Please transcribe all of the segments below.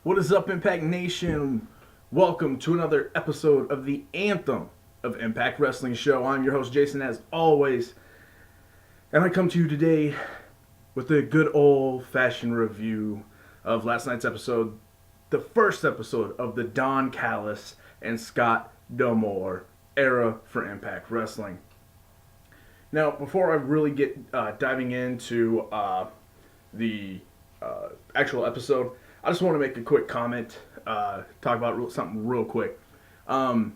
What is up, Impact Nation? Welcome to another episode of the Anthem of Impact Wrestling Show. I'm your host, Jason, as always, and I come to you today with a good old-fashioned review of last night's episode, the first episode of the Don Callis and Scott D'Amore era for Impact Wrestling. Now, before I really get diving into the actual episode, I just want to make a quick comment, talk about something real quick. Mainly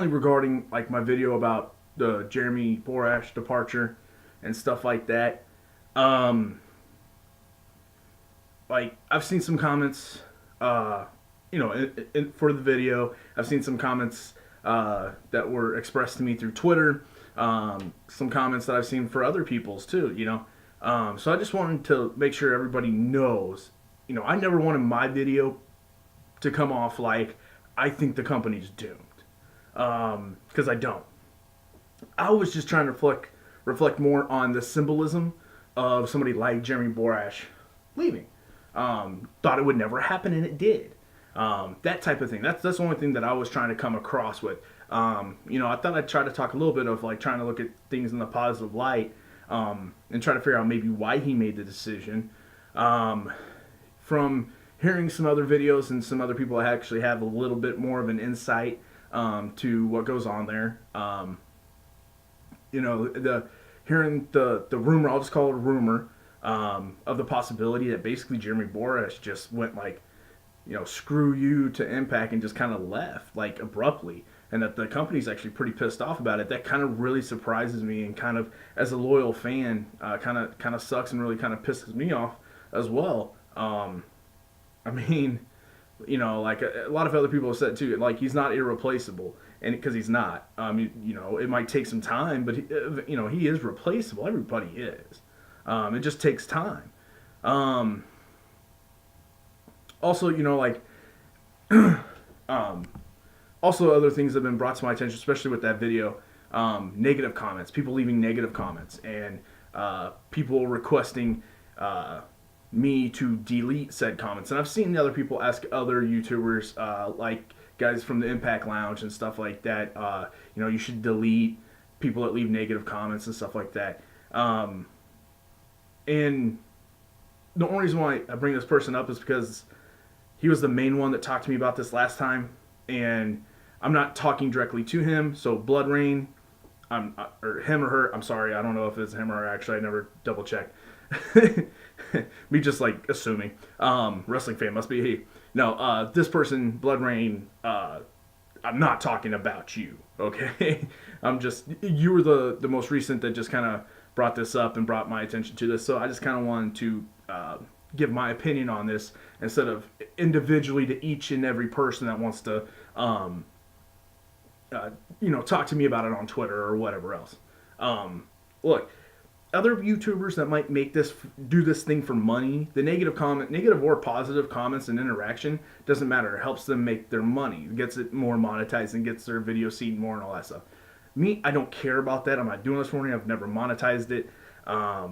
regarding like my video about the Jeremy Borash departure and stuff like that. Like I've seen some comments, for the video. I've seen some comments that were expressed to me through Twitter. Some comments that I've seen for other people's too. So I just wanted to make sure everybody knows, I never wanted my video to come off like I think the company's doomed. Because I don't. I was just trying to reflect more on the symbolism of somebody like Jeremy Borash leaving. Thought it would never happen, and it did. That type of thing. That's the only thing that I was trying to come across with. I thought I'd try to talk a little bit of like trying to look at things in the positive light. And try to figure out maybe why he made the decision. From hearing some other videos and some other people that actually have a little bit more of an insight to what goes on there. Hearing the rumor, I'll just call it a rumor, of the possibility that basically Jeremy Borash just went like, screw you to Impact and just kind of left like abruptly. And that the company's actually pretty pissed off about it. That kind of really surprises me, and kind of as a loyal fan, kind of sucks and really kind of pisses me off as well. Like a lot of other people have said too, like he's not irreplaceable, and because he's not, it might take some time, but he is replaceable. Everybody is. It just takes time. Also, Also, other things that have been brought to my attention, especially with that video, negative comments, people leaving negative comments, and people requesting me to delete said comments. And I've seen other people ask other YouTubers, like guys from the Impact Lounge and stuff like that, you should delete people that leave negative comments and stuff like that. And the only reason why I bring this person up is because he was the main one that talked to me about this last time. And I'm not talking directly to him, so Blood Rain, or him or her, I'm sorry, I don't know if it's him or her, actually, I never double checked. Me just like assuming. Wrestling fan must be he. No, this person, Blood Rain, I'm not talking about you, okay? You were the most recent that just kind of brought this up and brought my attention to this, so I just kind of wanted to give my opinion on this instead of individually to each and every person that wants to, talk to me about it on Twitter or whatever else. Look, other YouTubers that might do this thing for money, the negative or positive comments and interaction doesn't matter. It helps them make their money, it gets it more monetized and gets their video seen more and all that stuff. Me, I don't care about that. I'm not doing this for me. I've never monetized it. I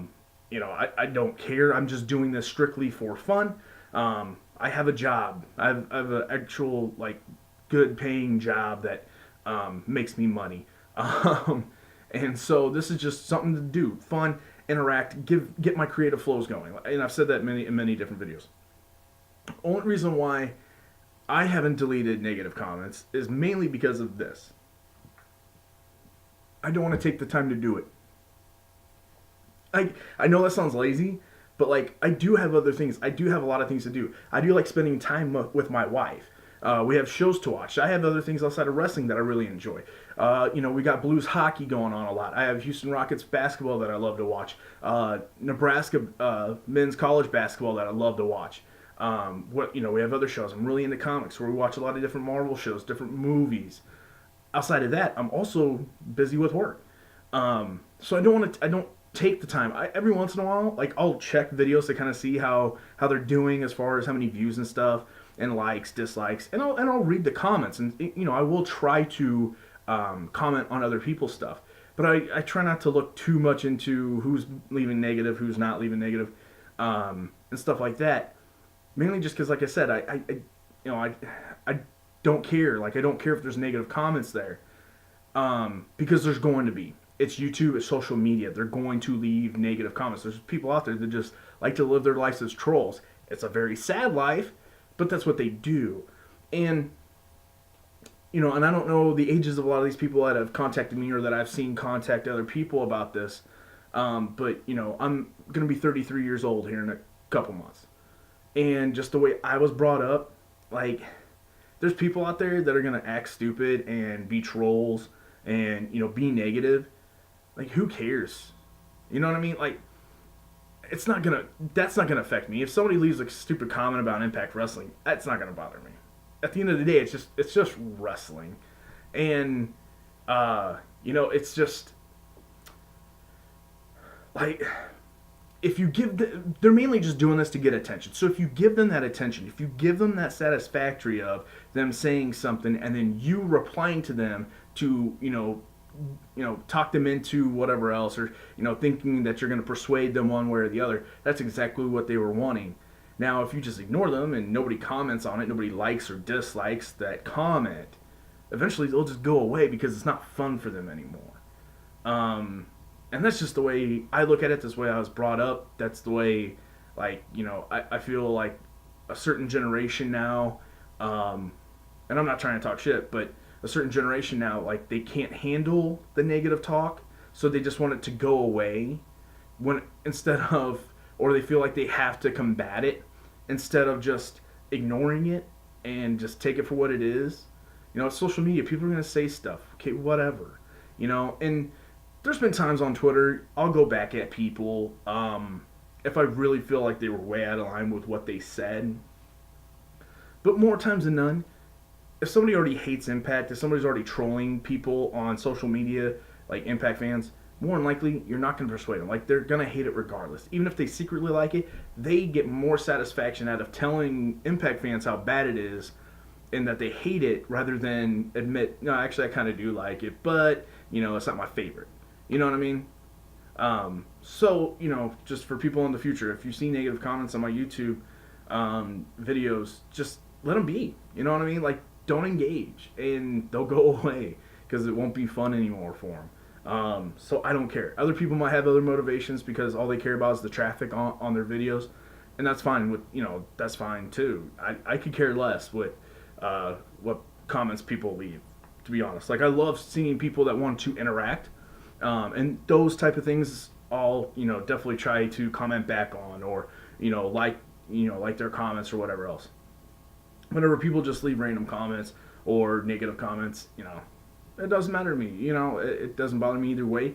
don't care. I'm just doing this strictly for fun. I have a job. I have an actual, like, good paying job that makes me money. And so this is just something to do. Fun, interact, get my creative flows going. And I've said that in many different videos. Only reason why I haven't deleted negative comments is mainly because of this. I don't want to take the time to do it. I know that sounds lazy, but like I do have other things. I do have a lot of things to do. I do like spending time with my wife. We have shows to watch. I have other things outside of wrestling that I really enjoy. We got Blues hockey going on a lot. I have Houston Rockets basketball that I love to watch. Nebraska men's college basketball that I love to watch. We have other shows. I'm really into comics where we watch a lot of different Marvel shows, different movies. Outside of that, I'm also busy with work. So I don't take the time. Every once in a while, like I'll check videos to kind of see how they're doing as far as how many views and stuff, and likes, dislikes, and I'll read the comments, and I will try to comment on other people's stuff. But I try not to look too much into who's leaving negative, who's not leaving negative, and stuff like that. Mainly just because, like I said, you know, I don't care. Like, I don't care if there's negative comments there, because there's going to be. It's YouTube, it's social media. They're going to leave negative comments. There's people out there that just like to live their lives as trolls. It's a very sad life, but that's what they do. And and I don't know the ages of a lot of these people that have contacted me or that I've seen contact other people about this. But I'm gonna be 33 years old here in a couple months, and just the way I was brought up, like, there's people out there that are gonna act stupid and be trolls and be negative. Like, who cares? You know what I mean? Like, it's not gonna that's not gonna affect me. If somebody leaves a stupid comment about Impact Wrestling, that's not gonna bother me. At the end of the day, it's just wrestling, and it's just like, if you give they're mainly just doing this to get attention. So if you give them that attention, if you give them that satisfactory of them saying something and then you replying to them to talk them into whatever else, or thinking that you're going to persuade them one way or the other, that's exactly what they were wanting. Now if you just ignore them and nobody comments on it, nobody likes or dislikes that comment, eventually they'll just go away because it's not fun for them anymore. And that's just the way I look at it. This way I was brought up. That's the way, like, I feel like a certain generation now, and I'm not trying to talk shit, but a certain generation now, like, they can't handle the negative talk, so they just want it to go away, when instead of, or they feel like they have to combat it instead of just ignoring it and just take it for what it is. It's social media. People are gonna say stuff. Okay, whatever. And there's been times on Twitter I'll go back at people, if I really feel like they were way out of line with what they said. But more times than none, if somebody already hates Impact, if somebody's already trolling people on social media, like Impact fans, more than likely you're not going to persuade them. Like, they're going to hate it regardless. Even if they secretly like it, they get more satisfaction out of telling Impact fans how bad it is and that they hate it, rather than admit, no, actually I kind of do like it, but it's not my favorite. You know what I mean? So, just for people in the future, if you see negative comments on my YouTube videos, just let them be. You know what I mean? Like, don't engage, and they'll go away because it won't be fun anymore for them. So I don't care. Other people might have other motivations because all they care about is the traffic on their videos, and that's fine. That's fine too. I could care less what comments people leave, to be honest. Like, I love seeing people that want to interact, and those type of things. I'll definitely try to comment back on, or like their comments or whatever else. Whenever people just leave random comments or negative comments, it doesn't matter to me. It doesn't bother me either way.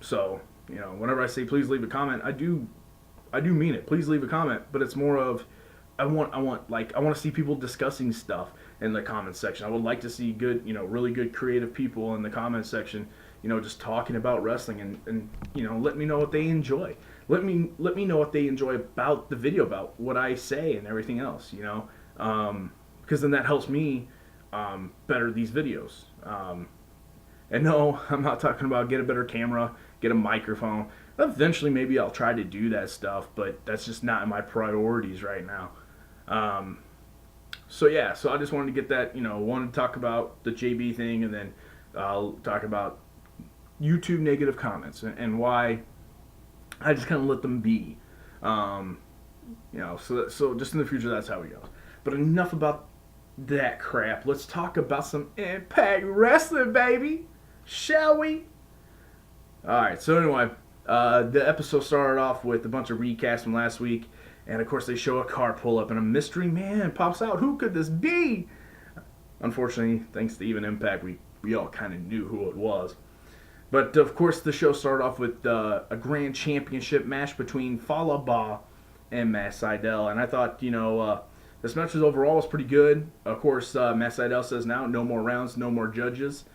So whenever I say please leave a comment, I do mean it. Please leave a comment, but it's more of, I want to see people discussing stuff in the comments section. I would like to see good, really good creative people in the comments section, just talking about wrestling, and let me know what they enjoy. Let me know what they enjoy about the video, about what I say and everything else, because then that helps me better these videos. And no, I'm not talking about get a better camera, get a microphone. Eventually, maybe I'll try to do that stuff, but that's just not in my priorities right now. So I just wanted to get that, wanted to talk about the JB thing, and then I'll talk about YouTube negative comments and why I just kind of let them be. So just in the future, that's how we go. But enough about that crap. Let's talk about some Impact Wrestling, baby. Shall we? Alright, so anyway, the episode started off with a bunch of recasts from last week. And of course, they show a car pull up and a mystery man pops out. Who could this be? Unfortunately, thanks to Even Impact, we all kind of knew who it was. But of course, the show started off with a grand championship match between Fallah Bahh and Matt Sydal. And I thought, this match overall was pretty good. Of course, Matt Sydal says now, no more rounds, no more judges.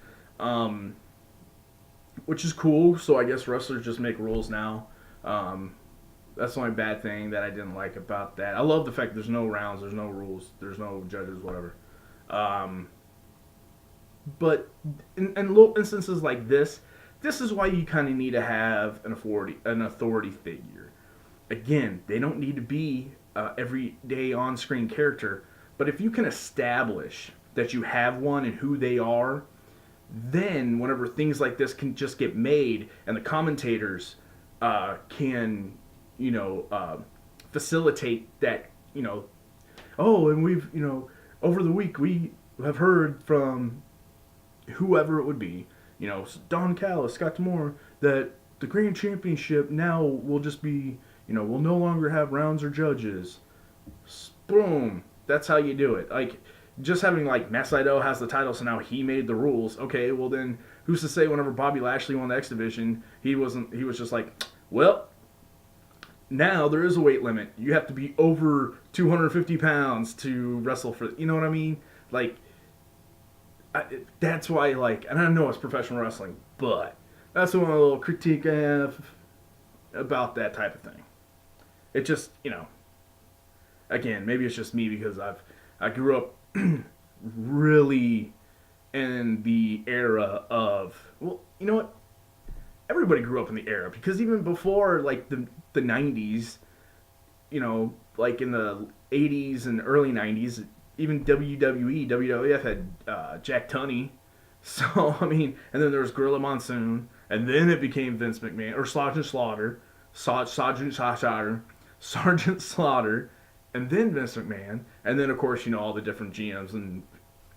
Which is cool. So I guess wrestlers just make rules now. That's the only bad thing that I didn't like about that. I love the fact there's no rounds, there's no rules, there's no judges, whatever. But in little instances like this is why you kind of need to have an authority figure. Again, they don't need to be everyday on-screen character. But if you can establish that you have one and who they are, then whenever things like this can just get made and the commentators can, you know, facilitate that, you know, oh, and we've, you know, over the week we have heard from whoever it would be, you know, Don Callis, Scott D'Amore, that the Grand Championship now will just be, you know, we'll no longer have rounds or judges. Boom. That's how you do it. Like, just having, like, Matt Sydal has the title, so now he made the rules. Okay, well then, who's to say whenever Bobby Lashley won the X Division, he was just like, well, now there is a weight limit. You have to be over 250 pounds to wrestle for, you know what I mean? Like, that's why, like, and I know it's professional wrestling, but that's one little critique I have about that type of thing. It just, you know, again, maybe it's just me because I grew up really in the era of, well, you know what? Everybody grew up in the era because even before, like, the 90s, you know, like in the 80s and early 90s, even WWE, WWF had Jack Tunney. So, I mean, and then there was Gorilla Monsoon, and then it became Vince McMahon, or Sergeant Slaughter, Sergeant Slaughter, and then Vince McMahon, and then, of course, you know, all the different GMs and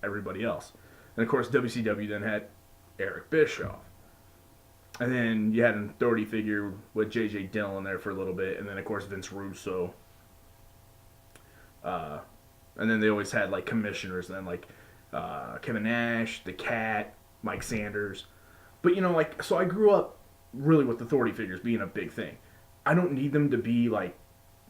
everybody else. And, of course, WCW then had Eric Bischoff. And then you had an authority figure with J.J. Dillon there for a little bit, and then, of course, Vince Russo. And then they always had, like, commissioners, and then, like, Kevin Nash, the Cat, Mike Sanders. But, you know, like, so I grew up really with authority figures being a big thing. I don't need them to be, like,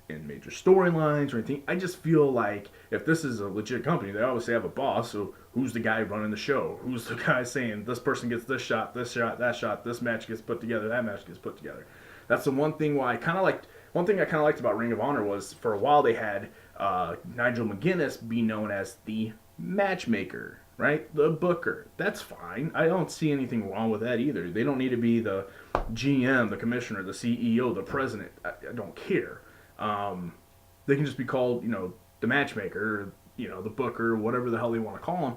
in major storylines or anything. I just feel like if this is a legit company, they always say have a boss, so who's the guy running the show? Who's the guy saying this person gets this shot, that shot, this match gets put together, that match gets put together? That's the one thing why I kind of liked. One thing I kind of liked about Ring of Honor was for a while they had Nigel McGuinness be known as the matchmaker, right? The booker. That's fine. I don't see anything wrong with that either. They don't need to be the GM, the commissioner, the CEO, the president. I don't care. They can just be called, you know, the matchmaker, or, you know, the booker, whatever the hell they want to call them.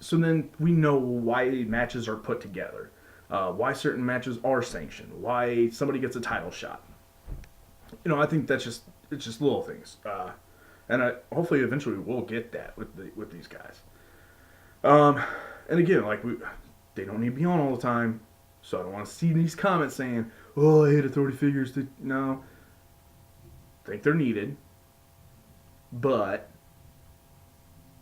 So then we know why matches are put together, why certain matches are sanctioned, why somebody gets a title shot. You know, I think it's just little things, and hopefully eventually we'll get that with these guys. And again, like they don't need to be on all the time, so I don't want to see these comments saying, "Oh, I hate authority figures." No. I think they're needed, but,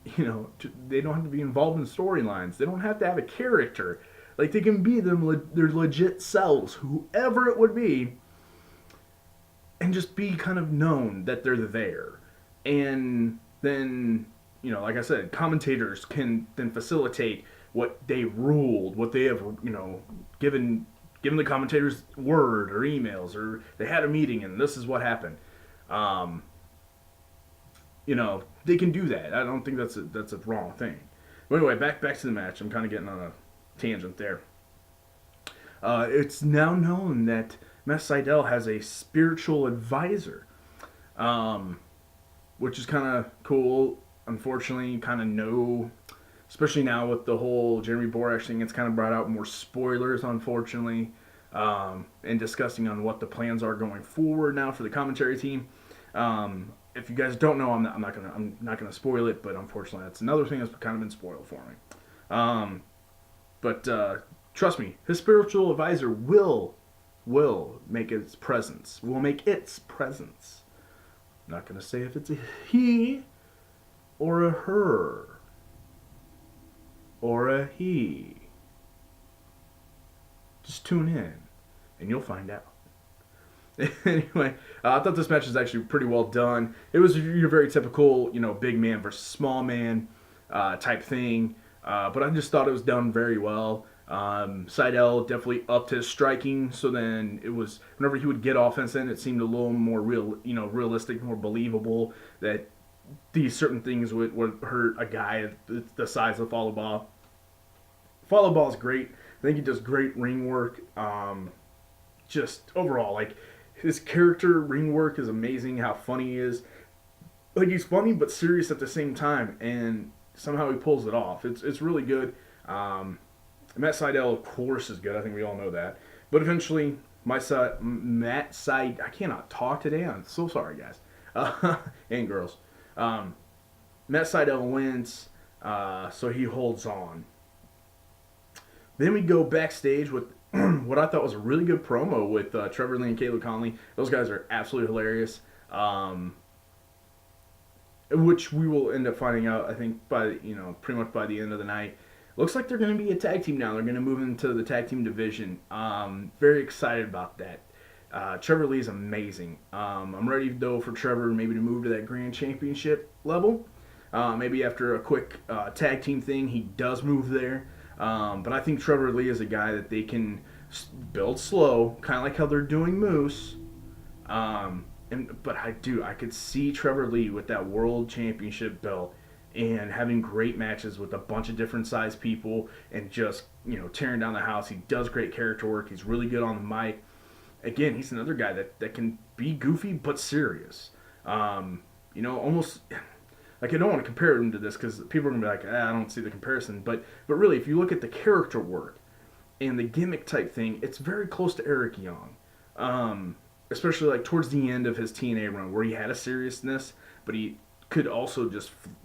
you know, they don't have to be involved in storylines. They don't have to have a character. Like, they can be their legit selves, whoever it would be, and just be kind of known that they're there. And then, you know, like I said, commentators can then facilitate what they ruled, what they have, you know, given the commentators word or emails, or they had a meeting and this is what happened. You know, they can do that. I don't think that's a wrong thing. But anyway, back to the match. I'm kind of getting on a tangent there. It's now known that Matt Sydal has a spiritual advisor, which is kind of cool. Unfortunately, kind of no, especially now with the whole Jeremy Borash thing, it's kind of brought out more spoilers, unfortunately, and discussing on what the plans are going forward now for the commentary team. If you guys don't know, I'm not gonna spoil it, but unfortunately, that's another thing that's kind of been spoiled for me. But trust me, his spiritual advisor will make its presence. Will make its presence. I'm not gonna say if it's a he or a her or a he. Just tune in, and you'll find out. Anyway, I thought this match was actually pretty well done. It was your very typical, you know, big man versus small man type thing. But I just thought it was done very well. Sydal definitely upped his striking, so then it was whenever he would get offense in, it seemed a little more realistic, more believable that these certain things would hurt a guy the size of Fallah Bahh. Fallah Bahh is great. I think he does great ring work. Just overall, like, his character ring work is amazing. How funny he is. Like he's funny but serious at the same time, and somehow he pulls it off. It's really good. Um, Matt Sydal, of course, is good. I think we all know that. But eventually, Matt Sydal, I cannot talk today. I'm so sorry, guys and girls. Um, Matt Sydal wins, so he holds on. Then we go backstage with what I thought was a really good promo with Trevor Lee and Caleb Conley. Those guys are absolutely hilarious. Which we will end up finding out, I think, by pretty much by the end of the night. Looks like they're going to be a tag team now. They're going to move into the tag team division. Very excited about that. Trevor Lee is amazing. I'm ready though for Trevor maybe to move to that Grand Championship level. Maybe after a quick tag team thing, he does move there. But I think Trevor Lee is a guy that they can build slow, kind of like how they're doing Moose. But I could see Trevor Lee with that World Championship belt and having great matches with a bunch of different size people and just tearing down the house. He does great character work. He's really good on the mic. Again, he's another guy that can be goofy but serious. Almost like I don't want to compare him to this because people are gonna be like, I don't see the comparison. But really, if you look at the character work and the gimmick type thing, it's very close to Eric Young. Especially like towards the end of his TNA run, where he had a seriousness, but he could also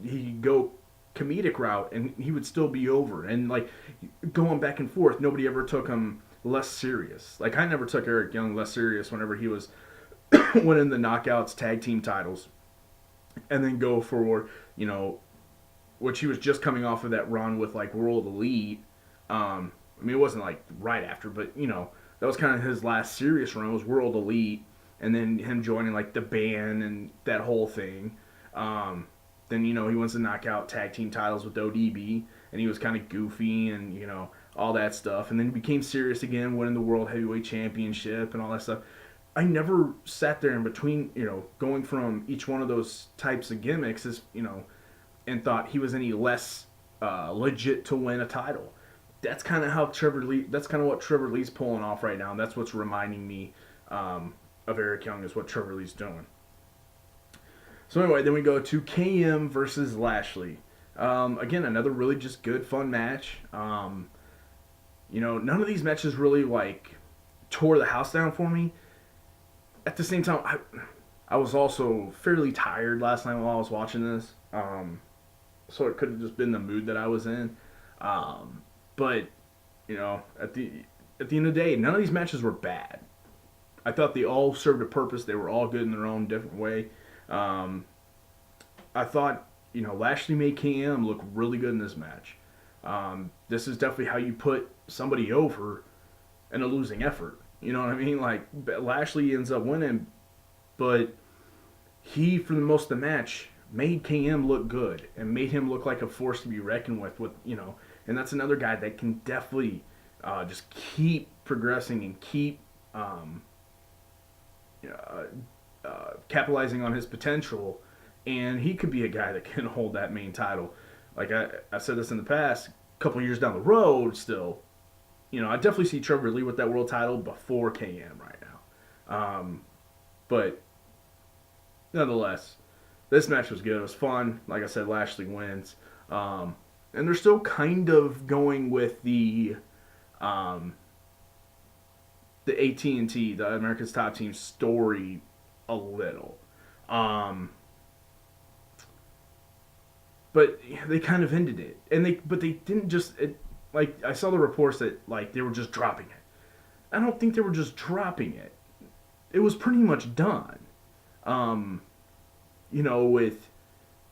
he'd go comedic route and he would still be over. And like going back and forth, nobody ever took him less serious. Like I never took Eric Young less serious whenever he was winning the Knockouts tag team titles, and then go for which he was just coming off of that run with like World Elite. It wasn't like right after, but that was kind of his last serious run was World Elite, and then him joining like the band and that whole thing. Then he wins the Knockout tag team titles with ODB, and he was kind of goofy and all that stuff, and then he became serious again, winning the World Heavyweight Championship and all that stuff. I never sat there in between, going from each one of those types of gimmicks and thought he was any less legit to win a title. That's kind of how that's kind of what Trevor Lee's pulling off right now, and that's what's reminding me of Eric Young is what Trevor Lee's doing. So anyway, then we go to KM versus Lashley. Again, another really just good, fun match. None of these matches really like tore the house down for me. At the same time, I was also fairly tired last night while I was watching this, so it could have just been the mood that I was in. But at the end of the day, none of these matches were bad. I thought they all served a purpose. They were all good in their own different way. I thought Lashley made KM look really good in this match. This is definitely how you put somebody over in a losing effort. You know what I mean? Like Lashley ends up winning, but he, for the most of the match, made KM look good and made him look like a force to be reckoned with. And that's another guy that can definitely just keep progressing and keep capitalizing on his potential. And he could be a guy that can hold that main title. Like I said this in the past, a couple years down the road still, I definitely see Trevor Lee with that world title before KM right now. But nonetheless, this match was good. It was fun. Like I said, Lashley wins. And they're still kind of going with the AT&T, the America's Top Team story a little. But they kind of ended it. But they didn't just... Like, I saw the reports that, like, they were just dropping it. I don't think they were just dropping it. It was pretty much done. With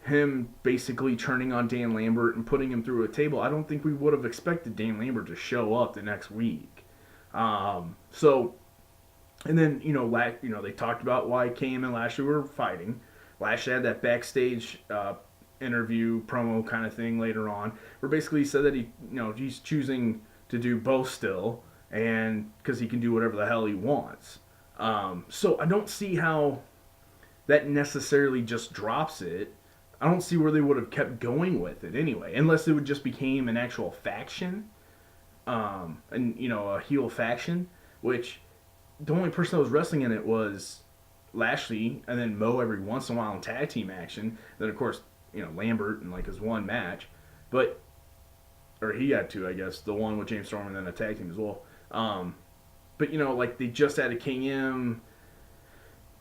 him basically turning on Dan Lambert and putting him through a table, I don't think we would have expected Dan Lambert to show up the next week. And then, they talked about why KM and Lashley were fighting. Lashley had that backstage interview promo kind of thing later on, where basically he said that he's choosing to do both still, and because he can do whatever the hell he wants. So I don't see how that necessarily just drops it. I don't see where they would have kept going with it anyway, unless it would just became an actual faction, a heel faction, which the only person that was wrestling in it was Lashley, and then Mo every once in a while in tag team action. Then of course, Lambert in like his one match, but or he had two, I guess, the one with James Storm and then a tag team as well. But like they just added King M.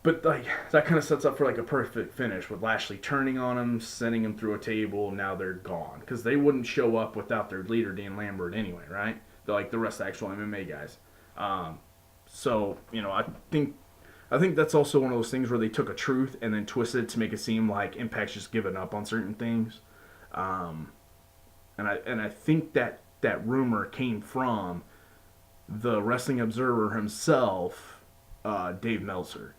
But like that kind of sets up for like a perfect finish with Lashley turning on him, sending him through a table. Now they're gone because they wouldn't show up without their leader Dan Lambert anyway, right? They're like the rest of the actual MMA guys. So I think that's also one of those things where they took a truth and then twisted it to make it seem like Impact's just given up on certain things. And I think that rumor came from the Wrestling Observer himself, Dave Meltzer.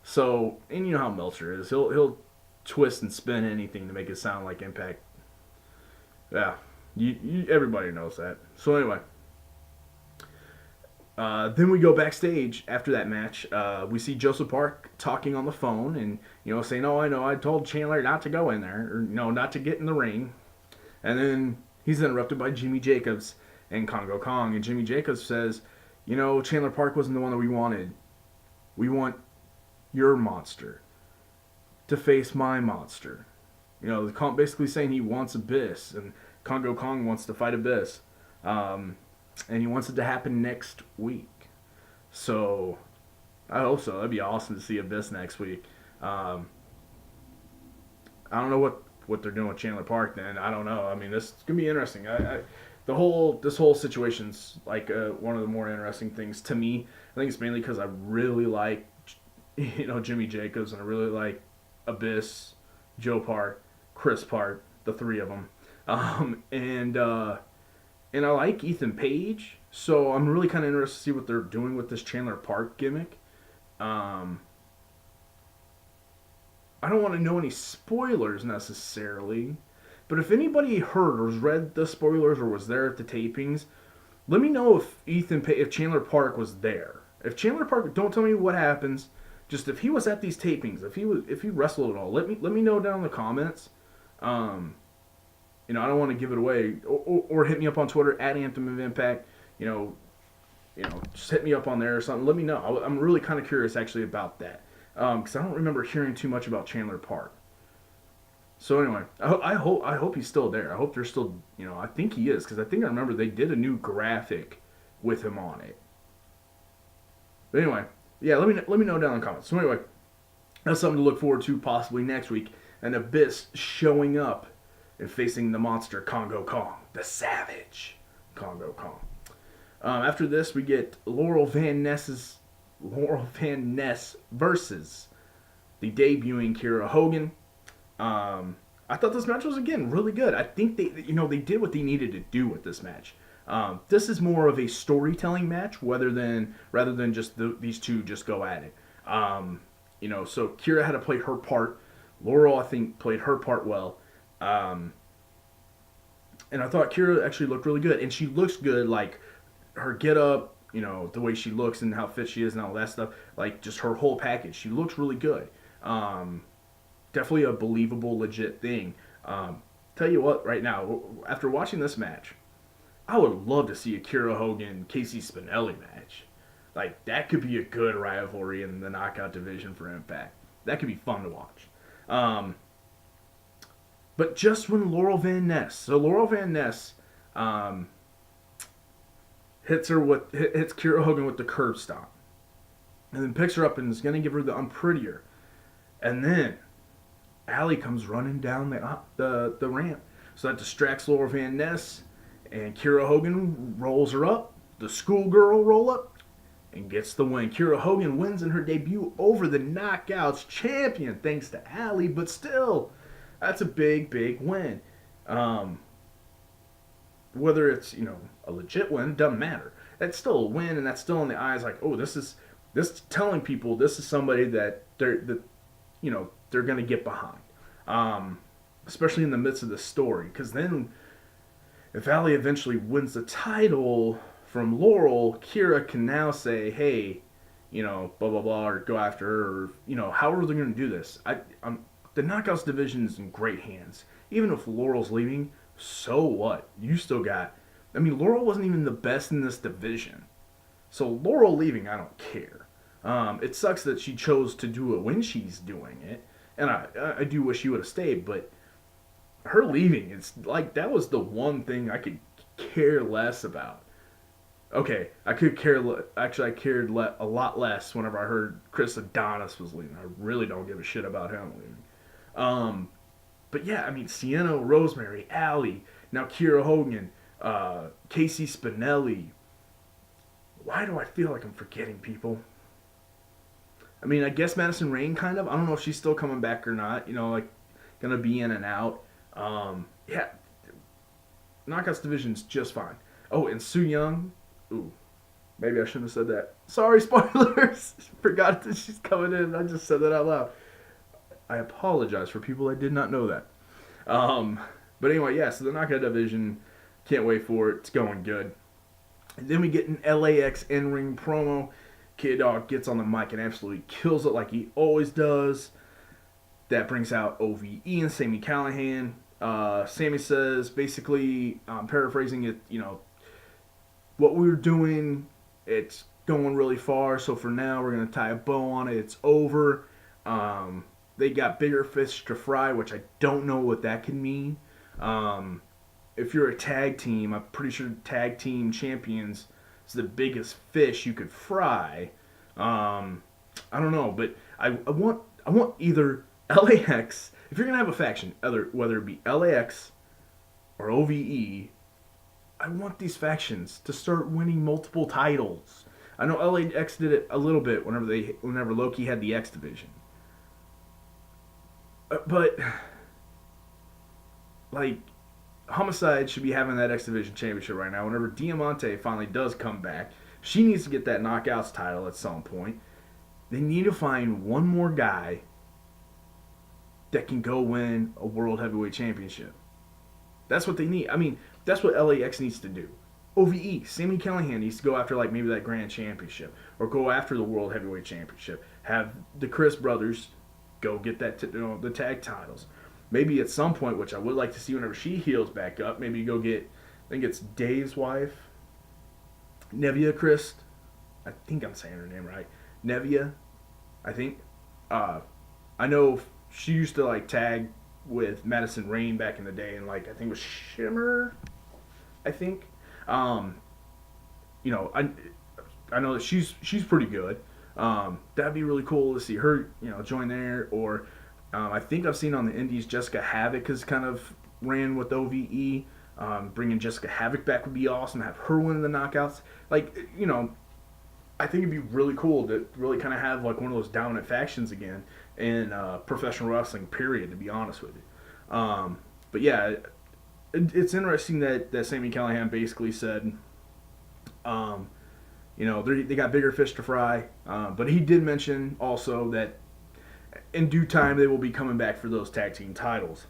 So, and you know how Meltzer is. He'll twist and spin anything to make it sound like Impact. Yeah, everybody knows that. So anyway, then we go backstage after that match. We see Joseph Park talking on the phone and saying, "Oh, I know. I told Chandler not to go in there, or not to get in the ring." And then he's interrupted by Jimmy Jacobs and Congo Kong, and Jimmy Jacobs says, Chandler Park wasn't the one that we wanted. We want your monster to face my monster. Basically saying he wants Abyss, and Congo Kong wants to fight Abyss. And he wants it to happen next week. So, I hope so. That'd be awesome to see Abyss next week. I don't know what they're doing with Chandler Park then. I don't know. I mean, this is going to be interesting. This whole situation's like one of the more interesting things to me. I think it's mainly because I really like Jimmy Jacobs, and I really like Abyss, Joe Park, Chris Park, the three of them, and I like Ethan Page, so I'm really kind of interested to see what they're doing with this Chandler Park gimmick. I don't want to know any spoilers necessarily, but if anybody heard or read the spoilers or was there at the tapings, let me know if Chandler Park was there. If Chandler Park, don't tell me what happens. Just if he was at these tapings, if he wrestled at all, let me know down in the comments. I don't want to give it away, or hit me up on Twitter at Anthem of Impact. Just hit me up on there or something. Let me know. I'm really kind of curious actually about that, because I don't remember hearing too much about Chandler Park. So anyway, I hope he's still there. I hope they're still, I think he is, because I think I remember they did a new graphic with him on it. But anyway, yeah, let me know down in the comments. So anyway, that's something to look forward to possibly next week. An Abyss showing up and facing the monster Congo Kong, the savage Congo Kong. After this, we get Laurel Van Ness versus the debuting Kiera Hogan. I thought this match was again really good. I think they did what they needed to do with this match. This is more of a storytelling match rather than just these two just go at it. So Kiera had to play her part. Laurel, I think, played her part well. And I thought Kiera actually looked really good. And she looks good, like her get up, the way she looks and how fit she is and all that stuff. Like just her whole package. She looks really good. Definitely a believable, legit thing. Tell you what, right now, after watching this match, I would love to see a Kiera Hogan Casey Spinelli match. Like, that could be a good rivalry in the knockout division for Impact. That could be fun to watch. But just when Laurel Van Ness hits Kiera Hogan with the curb stomp, and then picks her up and is going to give her the unprettier, and then Allie comes running down the ramp, so that distracts Laurel Van Ness, and Kiera Hogan rolls her up, the schoolgirl roll up, and gets the win. Kiera Hogan wins in her debut over the Knockouts champion, thanks to Allie, but still, that's a big, big win. Whether it's, a legit win, doesn't matter. That's still a win, and that's still in the eyes like, oh, this telling people this is somebody that they're going to get behind. Especially in the midst of the story. Because then, if Allie eventually wins the title from Laurel, Kiera can now say, hey, blah, blah, blah, or go after her, or, however they're going to do this. The Knockouts division is in great hands. Even if Laurel's leaving, so what? You still got... Laurel wasn't even the best in this division. So Laurel leaving, I don't care. It sucks that she chose to do it when she's doing it, and I do wish she would have stayed. But her leaving, it's like that was the one thing I could care less about. Okay, I could care. Actually, I cared a lot less whenever I heard Chris Adonis was leaving. I really don't give a shit about him leaving. Um, but yeah, I mean, Sienna, Rosemary, Allie, now Kiera Hogan, Casey Spinelli. Why do I feel like I'm forgetting people? I mean, I guess Madison Rain kind of. I don't know if she's still coming back or not. Like gonna be in and out. Yeah, Knockouts division's just fine. Oh, and Su Young. Ooh, maybe I shouldn't have said that. Sorry, spoilers. Forgot that she's coming in. I just said that out loud. I apologize for people that did not know that. Um, but anyway, yeah. So the Knockout division, can't wait for it. It's going good. And then we get an LAX in-ring promo. K-Dog gets on the mic and absolutely kills it like he always does. That brings out OVE and Sami Callihan. Sami says, basically, paraphrasing it, what we were doing, it's going really far, so for now we're going to tie a bow on it. It's over. They got bigger fish to fry, which I don't know what that can mean. If you're a tag team, I'm pretty sure tag team champions is the biggest fish you could fry. I don't know, but I want either LAX. If you're gonna have a faction, whether it be LAX or OVE, I want these factions to start winning multiple titles. I know LAX did it a little bit whenever Loki had the X division, but like Homicide should be having that X Division Championship right now. Whenever Diamante finally does come back, she needs to get that Knockouts title at some point. They need to find one more guy that can go win a World Heavyweight Championship. That's what they need. I mean, that's what LAX needs to do. OVE, Sami Callihan needs to go after like maybe that Grand Championship or go after the World Heavyweight Championship. Have the Chris brothers go get that the tag titles. Maybe at some point, which I would like to see whenever she heals back up, maybe go get, I think it's Dave's wife, Nevia Christ. I think I'm saying her name right. Nevia, I think. I know she used to like tag with Madison Rain back in the day, and like I think it was Shimmer. I think. I know that she's pretty good. That'd be really cool to see her, join there. Or I think I've seen on the Indies Jessica Havoc has kind of ran with OVE. Bringing Jessica Havoc back would be awesome. Have her win the Knockouts. Like, I think it'd be really cool to really kind of have like one of those dominant factions again in professional wrestling, period, to be honest with you. But yeah, it's interesting that Sami Callihan basically said, they got bigger fish to fry. But he did mention also that in due time they will be coming back for those tag team titles.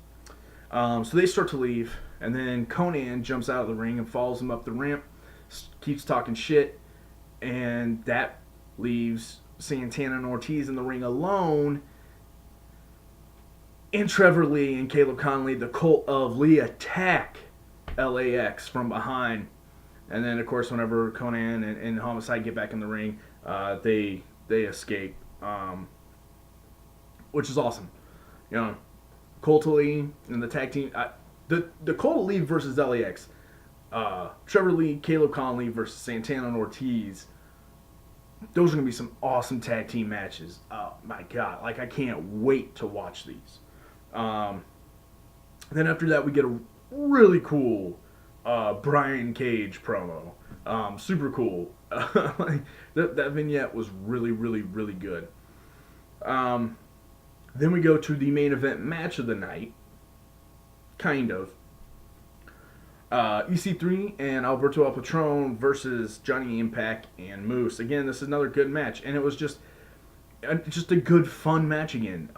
So they start to leave, and then Konnan jumps out of the ring and follows him up the ramp, keeps talking shit, and that leaves Santana and Ortiz in the ring alone. And Trevor Lee and Caleb Conley, the Cult of Lee, attack LAX from behind. And then, of course, whenever Konnan and Homicide get back in the ring, they escape, which is awesome. Cult of Lee and the tag team. The Cult of Lee versus LAX. Trevor Lee, Caleb Conley versus Santana and Ortiz. Those are going to be some awesome tag team matches. Oh, my God. Like, I can't wait to watch these. Then after that, we get a really cool Brian Cage promo. Super cool. Like, that vignette was really, really, really good. Then we go to the main event match of the night. Kind of. EC3 and Alberto El Patron versus Johnny Impact and Moose. Again, this is another good match, and it was just a good, fun match again.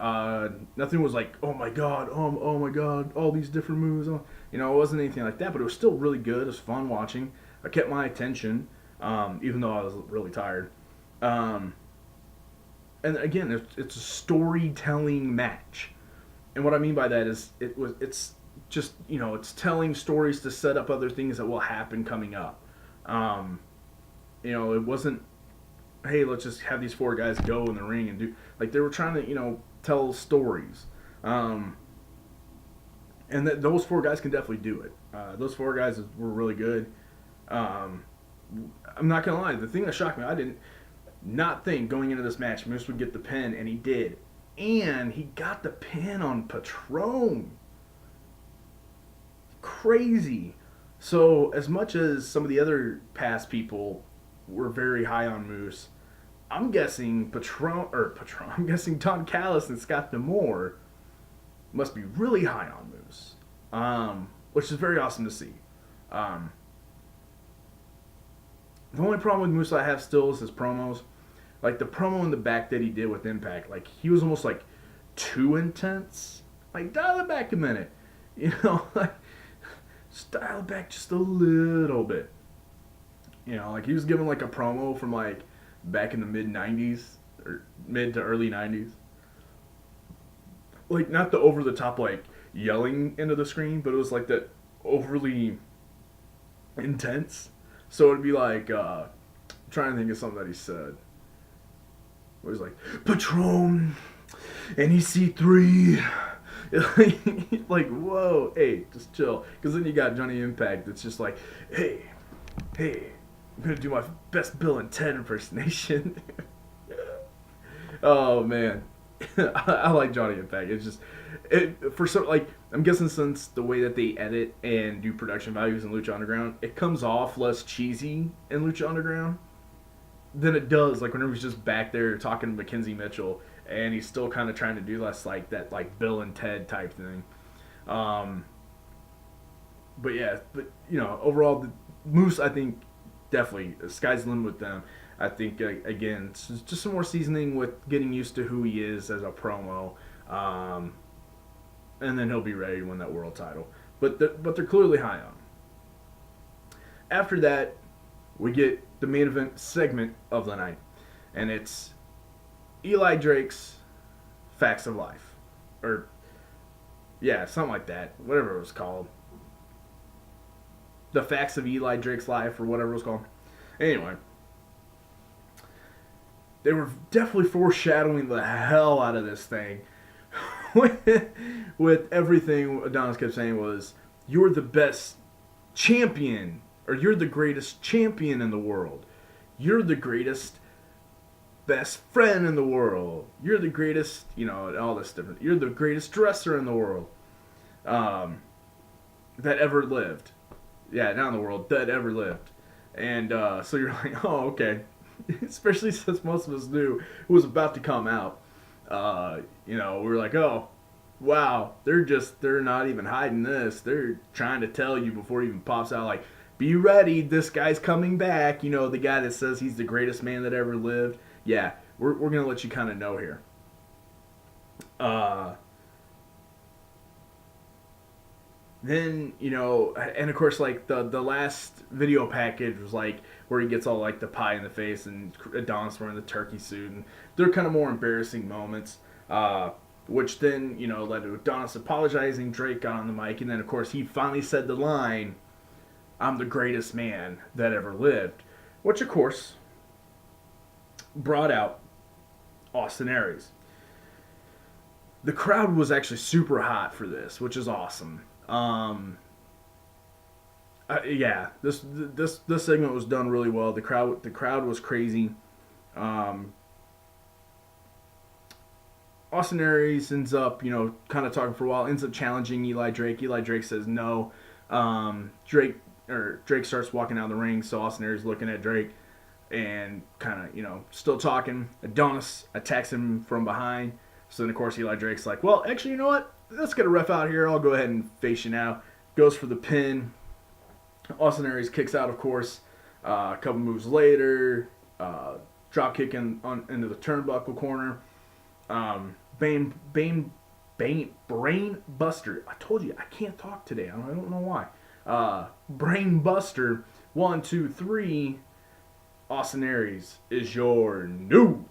Nothing was like, oh my god, all these different moves. It wasn't anything like that, but it was still really good. It was fun watching. I kept my attention, even though I was really tired. And again, it's a storytelling match, and what I mean by that is it's just it's telling stories to set up other things that will happen coming up. It wasn't hey, let's just have these 4 guys go in the ring and do like they were trying to tell stories. Um, and those 4 guys can definitely do it. Those 4 guys were really good. Um, I'm not gonna lie. The thing that shocked me, I didn't not think going into this match Moose would get the pin, and he did. And he got the pin on Patron. Crazy. So as much as some of the other past people were very high on Moose, I'm guessing Patron. I'm guessing Don Callis and Scott D'Amore must be really high on Moose, which is very awesome to see. Um, the only problem with Moose I have still is his promos. Like the promo in the back that he did with Impact, like he was almost like too intense. Like dial it back a minute, like just dial it back just a little bit. Like he was giving like a promo from like back in the mid '90s or mid to early '90s. Like not the over the top like yelling into the screen, but it was like that overly intense. So it'd be like trying to think of something that he said. Where he's like Patron, NEC3. Like whoa, hey, just chill. Because then you got Johnny Impact that's just like, hey, I'm gonna do my best Bill and Ted impersonation. Oh man, I like Johnny Impact. It's just for some like I'm guessing since the way that they edit and do production values in Lucha Underground, it comes off less cheesy in Lucha Underground than it does like whenever he's just back there talking to Mackenzie Mitchell and he's still kind of trying to do less like that like Bill and Ted type thing. Um, but yeah, overall the Moose I think definitely sky's the limit with them. I think again it's just some more seasoning with getting used to who he is as a promo, um, and then he'll be ready to win that world title. But they're clearly high on him. After that, we get the main event segment of the night, and it's Eli Drake's Facts of Life, or yeah, something like that, whatever it was called, the Facts of Eli Drake's Life, or whatever it was called. Anyway, they were definitely foreshadowing the hell out of this thing. with everything Adonis kept saying was, "You're the best champion, or you're the greatest champion in the world. You're the greatest best friend in the world. You're the greatest, all this different. You're the greatest dresser in the world, that ever lived. Yeah, not in the world, that ever lived." And so you're like, oh, okay. Especially since most of us knew it was about to come out. We were like, oh, wow, they're not even hiding this. They're trying to tell you before it even pops out, like, be ready, this guy's coming back. The guy that says he's the greatest man that ever lived. Yeah, we're going to let you kind of know here. Then, and of course, like, the last video package was, like, where he gets all, like, the pie in the face and Adonis wearing the turkey suit. And they're kind of more embarrassing moments, which then, led to Adonis apologizing. Drake got on the mic, and then, of course, he finally said the line, "I'm the greatest man that ever lived," which, of course, brought out Austin Aries. The crowd was actually super hot for this, which is awesome. Yeah, this segment was done really well. The crowd was crazy. Austin Aries ends up, kind of talking for a while, ends up challenging Eli Drake. Eli Drake says no. Drake starts walking out of the ring, so Austin Aries looking at Drake and kind of, still talking. Adonis attacks him from behind. So then, of course, Eli Drake's like, well, actually, you know what? Let's get a ref out here. I'll go ahead and face you now. Goes for the pin. Austin Aries kicks out, of course. A couple moves later, drop kick into the turnbuckle corner. Brain Buster. I told you I can't talk today. I don't know why. Brain Buster. 1, 2, 3. Austin Aries is your new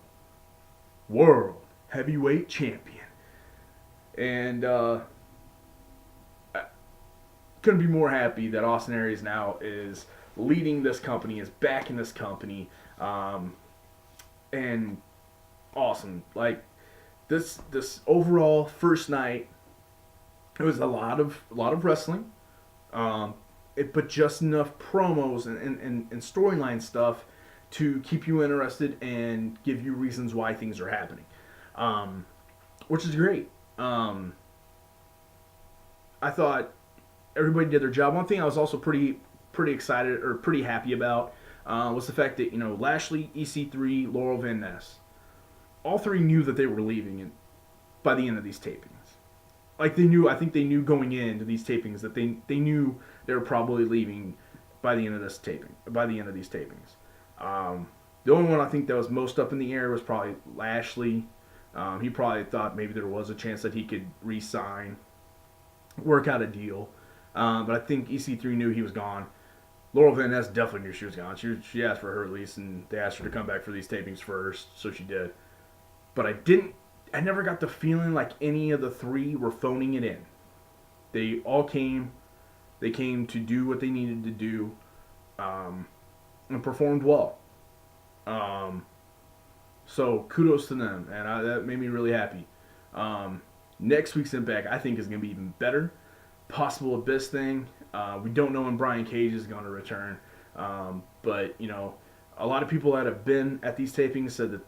world heavyweight champion. And I couldn't be more happy that Austin Aries now is leading this company, is back in this company. and awesome. Like this overall first night, it was a lot of wrestling, um, but just enough promos and storyline stuff to keep you interested and give you reasons why things are happening, um, which is great. Um, I thought everybody did their job. One thing I was also pretty excited or pretty happy about was the fact that Lashley, EC3, Laurel Van Ness, all three knew that they were leaving by the end of these tapings. Like they knew, I think they knew going into these tapings that they knew they were probably leaving by the end of this taping. By the end of these tapings, the only one I think that was most up in the air was probably Lashley. He probably thought maybe there was a chance that he could re-sign, work out a deal. But I think EC3 knew he was gone. Laurel Van Ness definitely knew she was gone. She asked for her release, and they asked her to come back for these tapings first, so she did. But I never got the feeling like any of the three were phoning it in. They all came. They came to do what they needed to do, and performed well. Um, so kudos to them, and that made me really happy. Next week's Impact, I think, is going to be even better. Possible Abyss thing. We don't know when Brian Cage is going to return, but a lot of people that have been at these tapings said that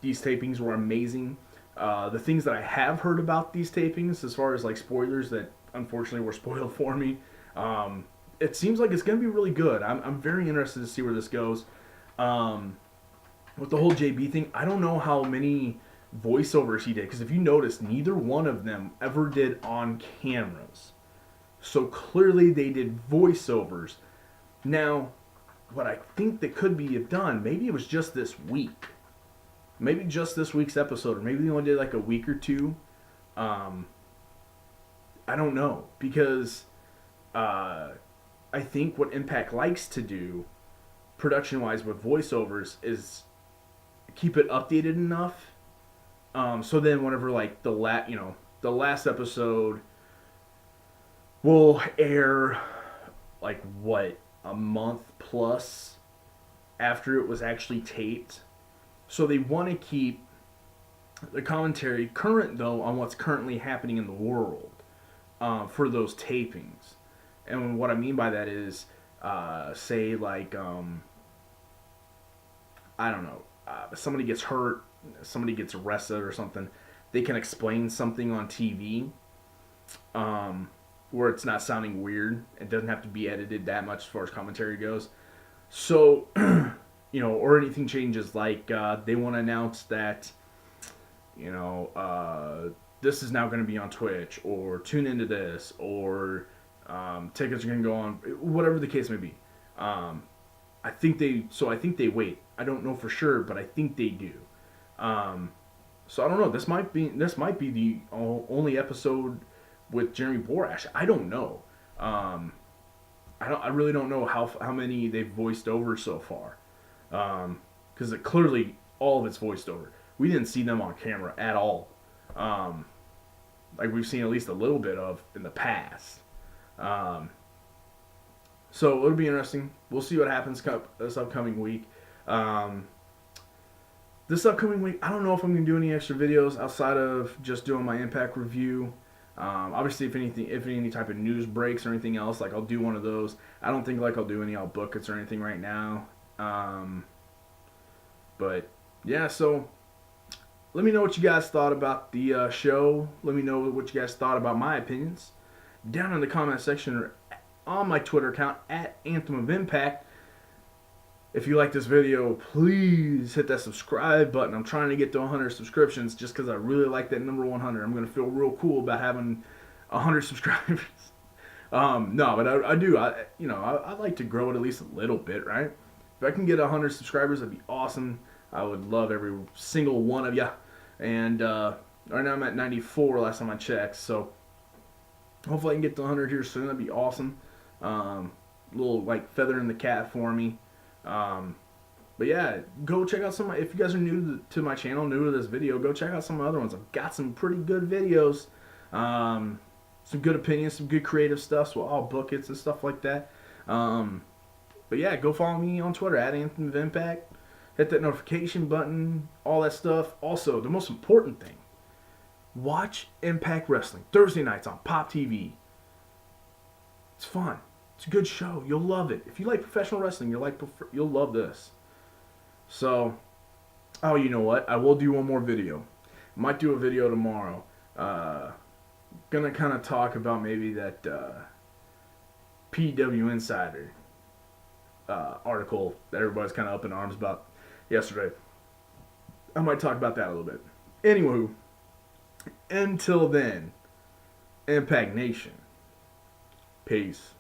these tapings were amazing. The things that I have heard about these tapings, as far as like spoilers that unfortunately were spoiled for me, it seems like it's going to be really good. I'm very interested to see where this goes. With the whole JB thing, I don't know how many voiceovers he did, because if you notice, neither one of them ever did on cameras. So clearly they did voiceovers. Now, what I think that could be done, maybe it was just this week. Maybe just this week's episode, or maybe they only did like a week or two. I don't know, because I think what Impact likes to do, production-wise with voiceovers, is keep it updated enough. So then, whenever like the last episode will air, like what, a month plus after it was actually taped. So they want to keep the commentary current, though, on what's currently happening in the world for those tapings. And what I mean by that is, say, like, I don't know, somebody gets hurt, somebody gets arrested or something, they can explain something on TV where it's not sounding weird. It doesn't have to be edited that much as far as commentary goes. So, or anything changes, like they want to announce that, this is now going to be on Twitch, or tune into this, or tickets are going to go on, whatever the case may be. I think they wait. I don't know for sure, but I think they do. So I don't know. This might be the only episode with Jeremy Borash. I don't know. I really don't know how many they've voiced over so far. Because clearly all of it's voiced over. We didn't see them on camera at all. Like we've seen at least a little bit of in the past. So it'll be interesting. We'll see what happens this upcoming week. This upcoming week, I don't know if I'm going to do any extra videos outside of just doing my Impact review. Obviously, if any type of news breaks or anything else, like I'll do one of those. I don't think like I'll do any All Buckets or anything right now. But yeah, so let me know what you guys thought about the show. Let me know what you guys thought about my opinions down in the comment section or on my Twitter account at Anthem of Impact. If you like this video, please hit that subscribe button. I'm trying to get to 100 subscriptions just because I really like that number 100. I'm going to feel real cool about having 100 subscribers. No, but I do. I'd like to grow it at least a little bit, right? If I can get 100 subscribers, that'd be awesome. I would love every single one of you. And right now I'm at 94 last time I checked. So hopefully I can get to 100 here soon. That'd be awesome. Little like feather in the cap for me. But yeah, go check out if you guys are new to my channel, new to this video, go check out some other ones. I've got some pretty good videos, some good opinions, some good creative stuff, so all buckets and stuff like that. But yeah, go follow me on Twitter at Anthem of Impact. Hit that notification button, all that stuff. Also, the most important thing, watch Impact Wrestling Thursday nights on Pop TV. It's fun. It's a good show. You'll love it. If you like professional wrestling, you'll love this. So, oh, you know what? I will do one more video. Might do a video tomorrow. Gonna kind of talk about maybe that PW Insider article that everybody's kind of up in arms about yesterday. I might talk about that a little bit. Anywho, until then, Impact Nation. Peace.